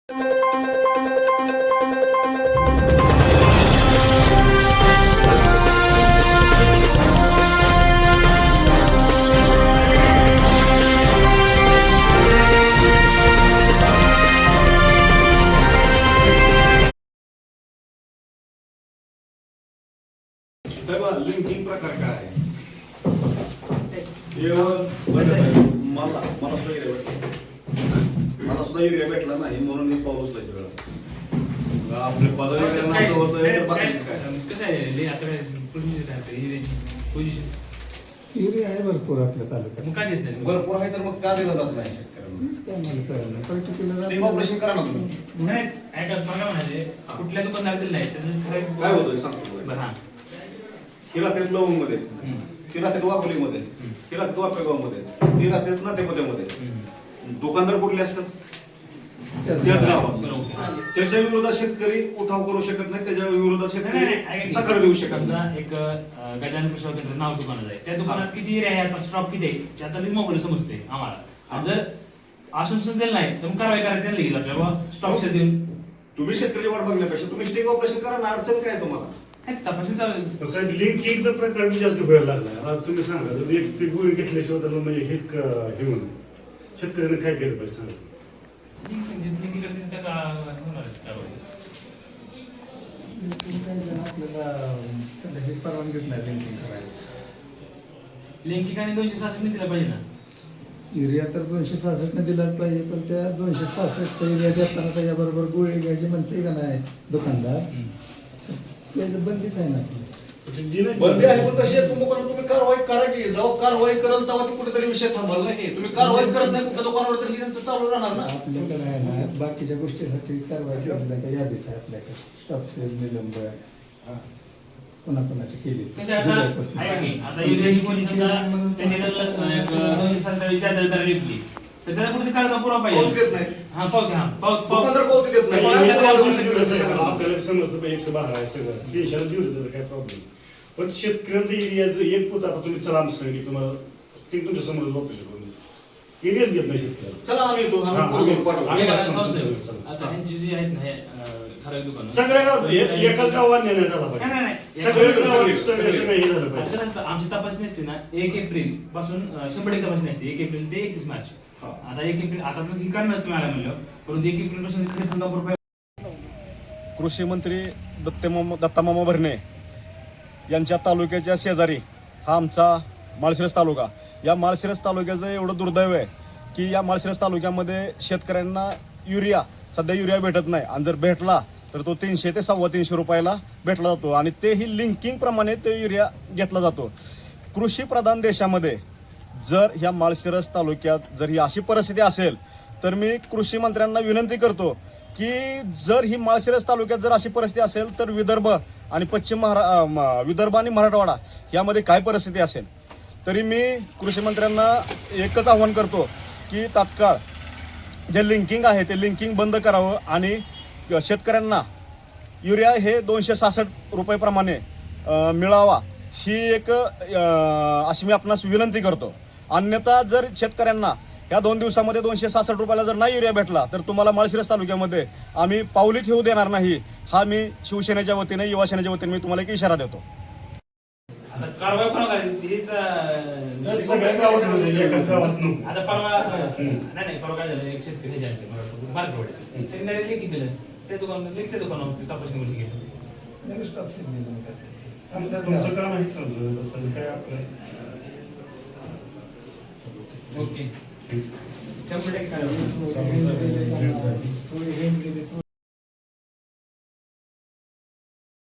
Linking प्रकार काय आहे? मला सुद्धा एरिया भेटला नाही म्हणून मी पाऊस आपले पदाधिकारी एरिया आहे भरपूर आपल्या तालुक्यात. भरपूर आहे तर मग का दिला जात नाही शेतकऱ्यांना? काय मला कळलं नाही. पर्टिक्युलर टीम ऑपरेशन करा ना तुम्ही. कुठल्या दुकानदार दिलं नाही काय होतं सांगतो. हिरातेत लवंग मध्ये, हिरातेत वाकोलीमध्ये, हिरातेत वापेगाव मध्ये, हिरातेत नातेमध्ये दुकानदार कुठले असतात? त्याच गावात. त्याच्या विरोधात शेतकरी उठाव करू शकत नाही, त्याच्या विरोधात शेतकरी तक्रार देऊ शकत नाही. एक गजानन कृषी केंद्र नाव दुकानात आहे, त्या दुकानात किती एरिया आहे, स्टॉक किती आहे, त्यात मोबाईल समजते आम्हाला. जर आश्वासन दिलं नाही तर मग कारवाई करायला लागेल आपल्याला. स्टॉक देऊन तुम्ही शेतकरी वाट बघण्यापेक्षा तुम्ही स्टिंग ऑपरेशन करा ना. अडचण काय तुम्हाला? लिंकिंगचा प्रकार जास्त व्हायला लागला. तुम्ही सांगा, जर ती गोळी घेतल्याशिवाय त्याला म्हणजे हेच हे म्हणून शेतकऱ्यांना काय केलं पाहिजे सांगा. आपल्याला त्याला हे परवानगीच नाही लिंकिंग करायला. लिंकिंग आणि 266 दिला पाहिजे ना. एरिया तर 266 दिलाच पाहिजे, पण त्या 266चा एरिया देताना त्याच्याबरोबर गोळी घ्यायची म्हणते का नाही दुकानदार, त्याचं बंदीच आहे ना आपली. बंदी आहे पण तशी तुम्ही कारवाई करा की. जेव्हा कारवाई कराल तेव्हा ती कुठेतरी विषय थांबल नाही. तुम्ही कारवाईच करत नाही कुठल्या दुकानावर तर ही चालू राहणार ना. आपल्याकडे आहे ना बाकीच्या गोष्टीसाठी कारवाई केली जाते, यादीच आहे आपल्याकडे. स्टॉक सेल, निलंबन कोणाकोणाची केली आपल्याला समजतं 112 आहे सगळं देशाला दिलं त्याचा काय प्रॉब्लेम. पण शेतकऱ्यांचं एरियाचं एक पोत आता तुम्ही चला आमचं सांगितलं तुम्हाला ते तुमच्या समोर ऑपरेशन करून एरियाच देत नाही शेतकऱ्याला. चला आम्ही येतो. सगळ्या गावात एकाच गावात नेण्यात झाला पाहिजे. सगळ्या गावात सगळं हे झालं पाहिजे. आमची तपासणी असते ना 1 एप्रिल पासून 100 तपासणी असते. 1 एप्रिल ते 31 मार्च. आता 1 एप्रिल आता तर ही करणार तुम्ही आला म्हणलं, परंतु 1 एप्रिल पासून ₹10 कृषी मंत्री दत्तामामा भरणे यांच्या तालुक्याच्या शेजारी हा आमचा माळशिरस तालुका. या माळशिरस तालुक्याचं एवढं दुर्दैव आहे की या माळशिरस तालुक्यामध्ये शेतकऱ्यांना सध्या युरिया भेटत नाही, आणि जर भेटला तर तो 300 ते 350 रुपयाला भेटला जातो, आणि तेही लिंकिंग प्रमाणे ते युरिया घेतला जातो. कृषी प्रधान देशामध्ये जर ह्या माळशिरस तालुक्यात जर ही अशी परिस्थिती असेल तर मी कृषी मंत्र्यांना विनंती करतो की जर ही माळशिरस तालुक्यात जर अशी परिस्थिती असेल तर विदर्भ आणि विदर्भ आणि मराठवाडा यामध्ये काय परिस्थिती असेल. तरी मी कृषी मंत्र्यांना एकच आव्हान करतो की तात्काळ जे लिंकिंग आहे ते लिंकिंग बंद करावं, आणि शेतकऱ्यांना युरिया हे 266 रुपयेप्रमाणे मिळावा ही एक अशी मी आपणास विनंती करतो. अन्यथा जर शेतकऱ्यांना या 2 दिवसामध्ये 266 रुपयाला जर नाही युरिया भेटला तर तुम्हाला माळशिरस तालुक्यामध्ये आम्ही पाऊली ठेवू देणार नाही. हा मी शिवसेनेच्या वतीने, युवा सेनेच्या वतीने मी तुम्हाला एक इशारा देतो. कारवाई कोण करेल आता परवा नाही परवा काय झालं, एक शेतकरी त्यांनी लेखी दिलं त्या दुकानावर तपासणी केली. तुमचं काम आहे समजा काय आपलं ओके 100%